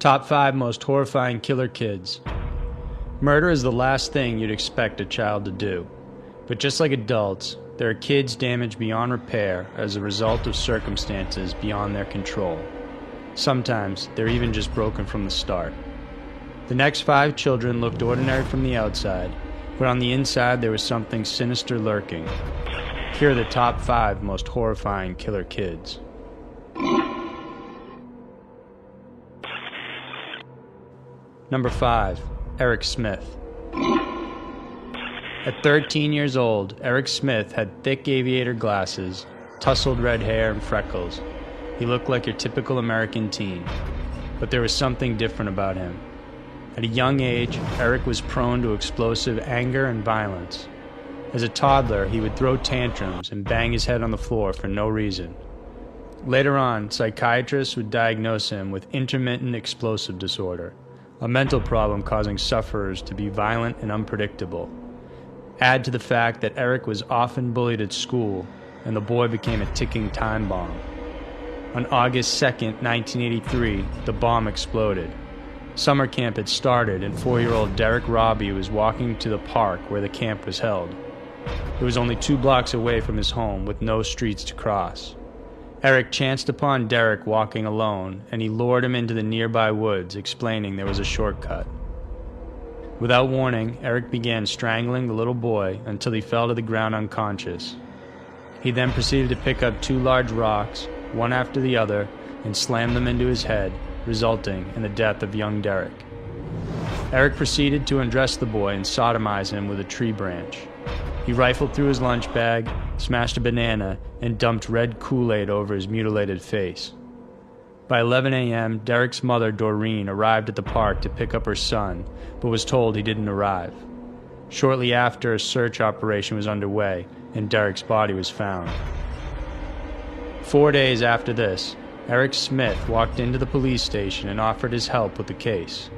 Top 5 most horrifying killer kids. Murder is the last thing you'd expect a child to do. But just like adults, there are kids damaged beyond repair as a result of circumstances beyond their control. Sometimes they're even just broken from the start. The next 5 children looked ordinary from the outside, but on the inside there was something sinister lurking. Here are the top 5 most horrifying killer kids. Number 5. Eric Smith. At 13 years old, Eric Smith had thick aviator glasses, tousled red hair, and freckles. He looked like your typical American teen, but there was something different about him. At a young age, Eric was prone to explosive anger and violence. As a toddler, he would throw tantrums and bang his head on the floor for no reason. Later on, psychiatrists would diagnose him with intermittent explosive disorder, a mental problem causing sufferers to be violent and unpredictable. Add to the fact that Eric was often bullied at school, and the boy became a ticking time bomb. On August 2, 1983, the bomb exploded. Summer camp had started, and 4-year-old Derek Robbie was walking to the park where the camp was held. It was only 2 blocks away from his home, with no streets to cross. Eric chanced upon Derek walking alone, and he lured him into the nearby woods, explaining there was a shortcut. Without warning, Eric began strangling the little boy until he fell to the ground unconscious. He then proceeded to pick up 2 large rocks, one after the other, and slam them into his head, resulting in the death of young Derek. Eric proceeded to undress the boy and sodomize him with a tree branch. He rifled through his lunch bag, smashed a banana, and dumped red Kool-Aid over his mutilated face. By 11 a.m., Derek's mother, Doreen, arrived at the park to pick up her son, but was told he didn't arrive. Shortly after, a search operation was underway, and Derek's body was found. 4 days after this, Eric Smith walked into the police station and offered his help with the case.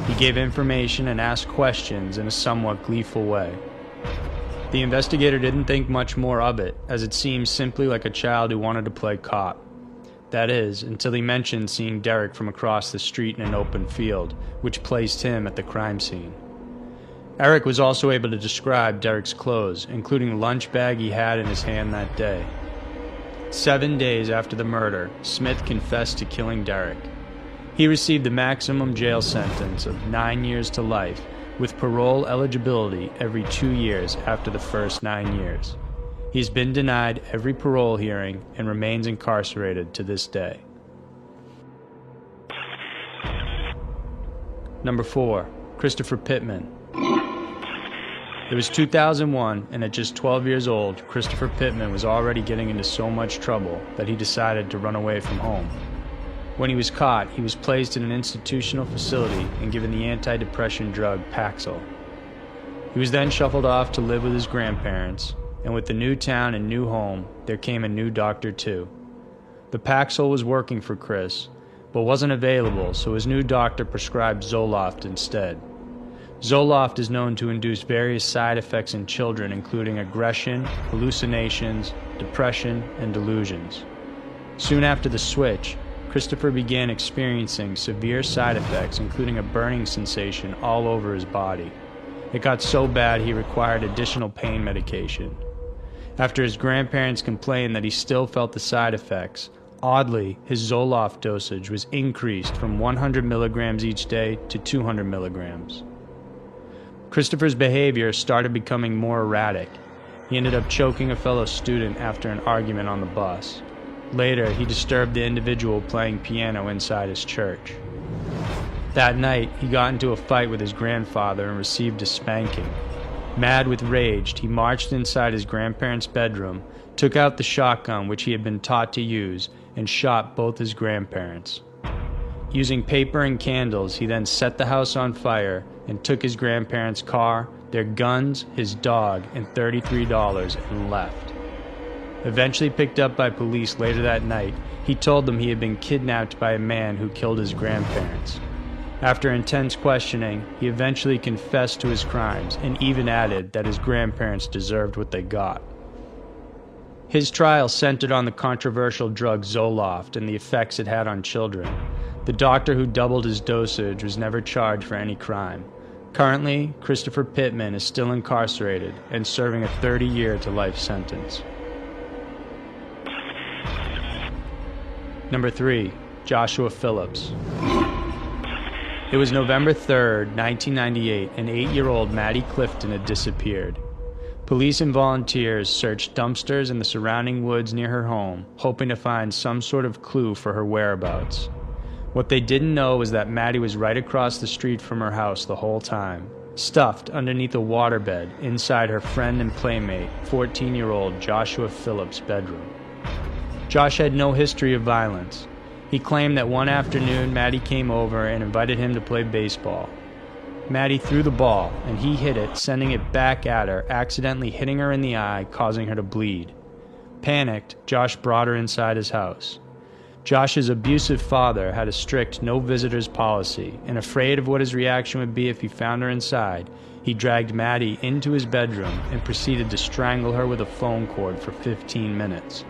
He gave information and asked questions in a somewhat gleeful way. The investigator didn't think much more of it, as it seemed simply like a child who wanted to play cop. That is, until he mentioned seeing Derek from across the street in an open field, which placed him at the crime scene. Eric was also able to describe Derek's clothes, including the lunch bag he had in his hand that day. 7 days after the murder, Smith confessed to killing Derek. He received the maximum jail sentence of 9 years to life, with parole eligibility every 2 years after the first 9 years. He's been denied every parole hearing and remains incarcerated to this day. Number 4. Christopher Pittman. It was 2001, and at just 12 years old, Christopher Pittman was already getting into so much trouble that he decided to run away from home. When he was caught, he was placed in an institutional facility and given the antidepressant drug Paxil. He was then shuffled off to live with his grandparents, and with the new town and new home, there came a new doctor too. The Paxil was working for Chris, but wasn't available, so his new doctor prescribed Zoloft instead. Zoloft is known to induce various side effects in children, including aggression, hallucinations, depression, and delusions. Soon after the switch, Christopher began experiencing severe side effects, including a burning sensation all over his body. It got so bad he required additional pain medication. After his grandparents complained that he still felt the side effects, oddly, his Zoloft dosage was increased from 100 milligrams each day to 200 milligrams. Christopher's behavior started becoming more erratic. He ended up choking a fellow student after an argument on the bus. Later, he disturbed the individual playing piano inside his church. That night, he got into a fight with his grandfather and received a spanking. Mad with rage, he marched inside his grandparents' bedroom, took out the shotgun which he had been taught to use, and shot both his grandparents. Using paper and candles, he then set the house on fire and took his grandparents' car, their guns, his dog, and $33 and left. Eventually picked up by police later that night, he told them he had been kidnapped by a man who killed his grandparents. After intense questioning, he eventually confessed to his crimes and even added that his grandparents deserved what they got. His trial centered on the controversial drug Zoloft and the effects it had on children. The doctor who doubled his dosage was never charged for any crime. Currently, Christopher Pittman is still incarcerated and serving a 30-year to life sentence. Number 3. Joshua Phillips. It was November 3rd, 1998, and 8-year-old Maddie Clifton had disappeared. Police and volunteers searched dumpsters in the surrounding woods near her home, hoping to find some sort of clue for her whereabouts. What they didn't know was that Maddie was right across the street from her house the whole time, stuffed underneath a waterbed inside her friend and playmate, 14-year-old Joshua Phillips' bedroom. Josh had no history of violence. He claimed that one afternoon Maddie came over and invited him to play baseball. Maddie threw the ball, and he hit it, sending it back at her, accidentally hitting her in the eye, causing her to bleed. Panicked, Josh brought her inside his house. Josh's abusive father had a strict no visitors policy, and afraid of what his reaction would be if he found her inside, he dragged Maddie into his bedroom and proceeded to strangle her with a phone cord for 15 minutes.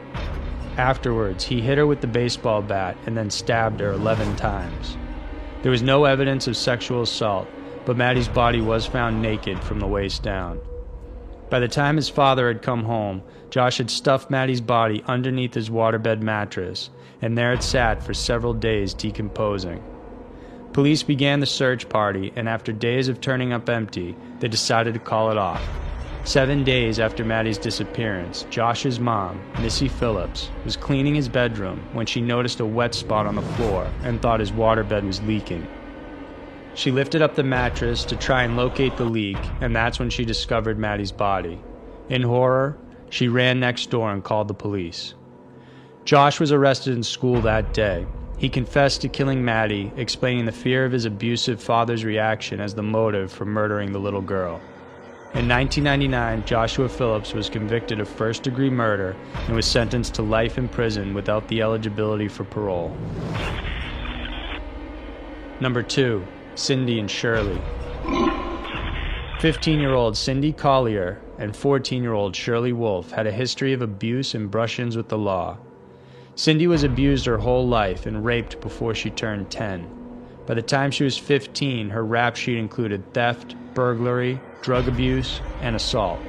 Afterwards, he hit her with the baseball bat and then stabbed her 11 times. There was no evidence of sexual assault, but Maddie's body was found naked from the waist down. By the time his father had come home, Josh had stuffed Maddie's body underneath his waterbed mattress, and there it sat for several days decomposing. Police began the search party, and after days of turning up empty, they decided to call it off. 7 days after Maddie's disappearance, Josh's mom, Missy Phillips, was cleaning his bedroom when she noticed a wet spot on the floor and thought his waterbed was leaking. She lifted up the mattress to try and locate the leak, and that's when she discovered Maddie's body. In horror, she ran next door and called the police. Josh was arrested in school that day. He confessed to killing Maddie, explaining the fear of his abusive father's reaction as the motive for murdering the little girl. In 1999, Joshua Phillips was convicted of first-degree murder and was sentenced to life in prison without the eligibility for parole. Number 2. Cindy and Shirley. 15-year-old Cindy Collier and 14-year-old Shirley Wolf had a history of abuse and brush-ins with the law. Cindy was abused her whole life and raped before she turned 10. By the time she was 15, her rap sheet included theft, burglary, drug abuse, and assault.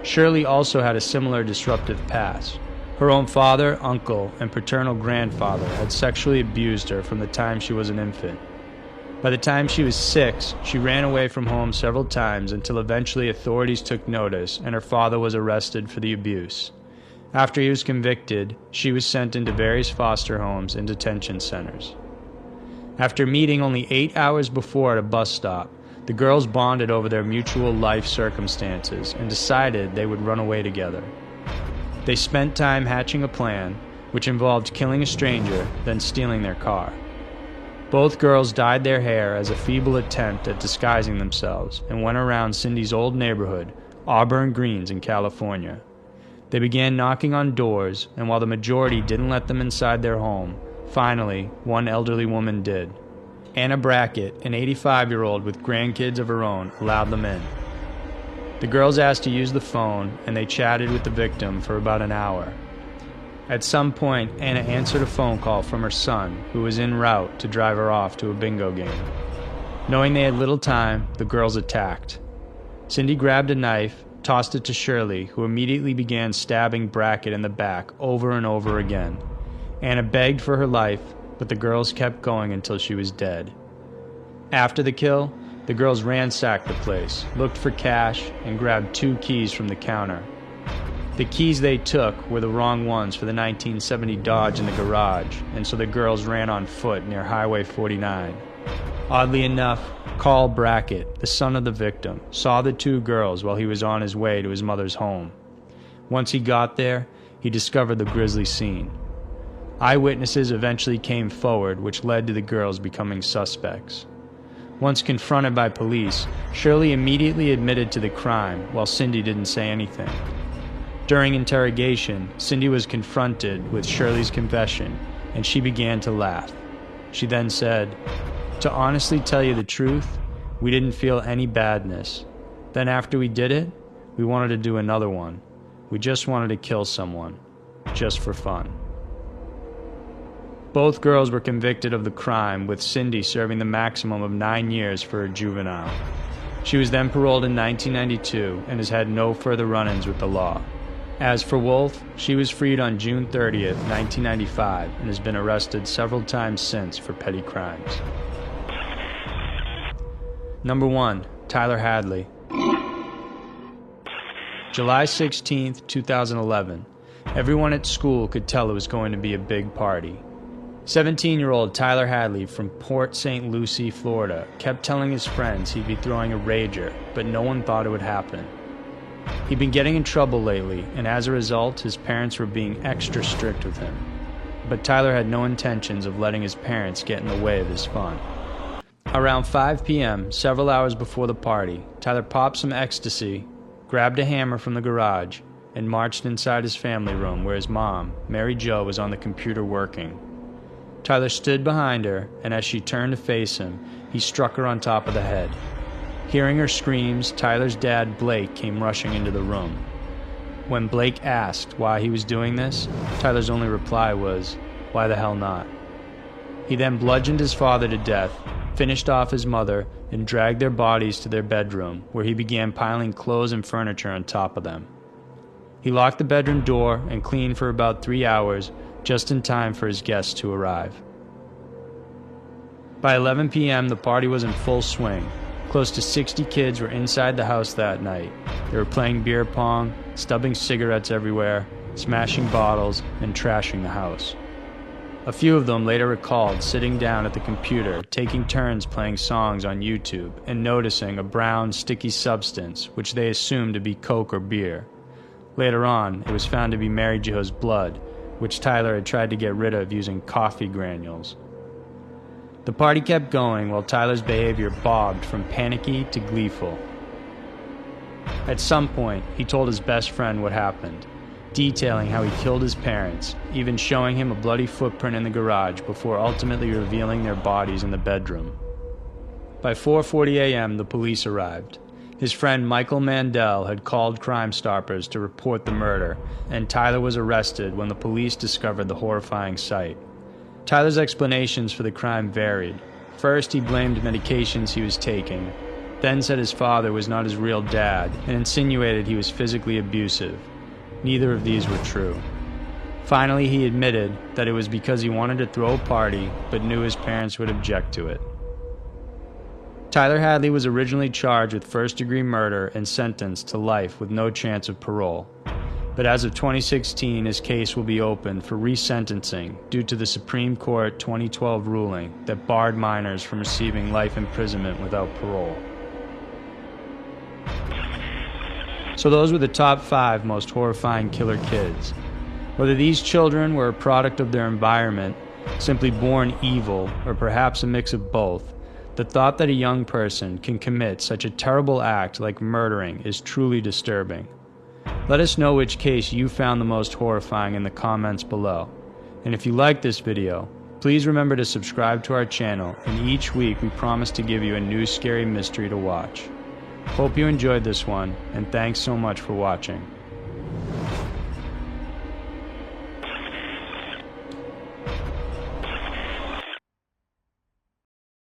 Shirley also had a similar disruptive past. Her own father, uncle, and paternal grandfather had sexually abused her from the time she was an infant. By the time she was 6, she ran away from home several times until eventually authorities took notice and her father was arrested for the abuse. After he was convicted, she was sent into various foster homes and detention centers. After meeting only 8 hours before at a bus stop, the girls bonded over their mutual life circumstances and decided they would run away together. They spent time hatching a plan, which involved killing a stranger, then stealing their car. Both girls dyed their hair as a feeble attempt at disguising themselves and went around Cindy's old neighborhood, Auburn Greens in California. They began knocking on doors, and while the majority didn't let them inside their home, finally, one elderly woman did. Anna Brackett, an 85-year-old with grandkids of her own, allowed them in. The girls asked to use the phone, and they chatted with the victim for about an hour. At some point, Anna answered a phone call from her son, who was en route to drive her off to a bingo game. Knowing they had little time, the girls attacked. Cindy grabbed a knife, tossed it to Shirley, who immediately began stabbing Brackett in the back over and over again. Anna begged for her life, but the girls kept going until she was dead. After the kill, the girls ransacked the place, looked for cash, and grabbed 2 keys from the counter. The keys they took were the wrong ones for the 1970 Dodge in the garage, and so the girls ran on foot near Highway 49. Oddly enough, Carl Brackett, the son of the victim, saw the 2 girls while he was on his way to his mother's home. Once he got there, he discovered the grisly scene. Eyewitnesses eventually came forward, which led to the girls becoming suspects. Once confronted by police, Shirley immediately admitted to the crime, while Cindy didn't say anything. During interrogation, Cindy was confronted with Shirley's confession, and she began to laugh. She then said, "To honestly tell you the truth, we didn't feel any badness. Then after we did it, we wanted to do another one. We just wanted to kill someone, just for fun." Both girls were convicted of the crime, with Cindy serving the maximum of 9 years for a juvenile. She was then paroled in 1992 and has had no further run-ins with the law. As for Wolf, she was freed on June 30th, 1995, and has been arrested several times since for petty crimes. Number 1. Tyler Hadley. July 16, 2011. Everyone at school could tell it was going to be a big party. 17-year-old Tyler Hadley from Port St. Lucie, Florida, kept telling his friends he'd be throwing a rager, but no one thought it would happen. He'd been getting in trouble lately, and as a result, his parents were being extra strict with him. But Tyler had no intentions of letting his parents get in the way of his fun. Around 5 p.m., several hours before the party, Tyler popped some ecstasy, grabbed a hammer from the garage, and marched inside his family room where his mom, Mary Jo, was on the computer working. Tyler stood behind her, and as she turned to face him, he struck her on top of the head. Hearing her screams, Tyler's dad, Blake, came rushing into the room. When Blake asked why he was doing this, Tyler's only reply was, "Why the hell not?" He then bludgeoned his father to death, finished off his mother, and dragged their bodies to their bedroom, where he began piling clothes and furniture on top of them. He locked the bedroom door and cleaned for about 3 hours, just in time for his guests to arrive. By 11 p.m., the party was in full swing. Close to 60 kids were inside the house that night. They were playing beer pong, stubbing cigarettes everywhere, smashing bottles, and trashing the house. A few of them later recalled sitting down at the computer, taking turns playing songs on YouTube, and noticing a brown, sticky substance, which they assumed to be Coke or beer. Later on, it was found to be Mary Jo's blood, which Tyler had tried to get rid of using coffee granules. The party kept going while Tyler's behavior bobbed from panicky to gleeful. At some point, he told his best friend what happened, detailing how he killed his parents, even showing him a bloody footprint in the garage before ultimately revealing their bodies in the bedroom. By 4:40 a.m., the police arrived. His friend Michael Mandel had called Crime Stoppers to report the murder, and Tyler was arrested when the police discovered the horrifying sight. Tyler's explanations for the crime varied. First, he blamed medications he was taking, then said his father was not his real dad, and insinuated he was physically abusive. Neither of these were true. Finally, he admitted that it was because he wanted to throw a party, but knew his parents would object to it. Tyler Hadley was originally charged with first-degree murder and sentenced to life with no chance of parole. But as of 2016, his case will be opened for resentencing due to the Supreme Court 2012 ruling that barred minors from receiving life imprisonment without parole. So those were the top 5 most horrifying killer kids. Whether these children were a product of their environment, simply born evil, or perhaps a mix of both, the thought that a young person can commit such a terrible act like murdering is truly disturbing. Let us know which case you found the most horrifying in the comments below. And if you like this video, please remember to subscribe to our channel, and each week we promise to give you a new scary mystery to watch. Hope you enjoyed this one, and thanks so much for watching.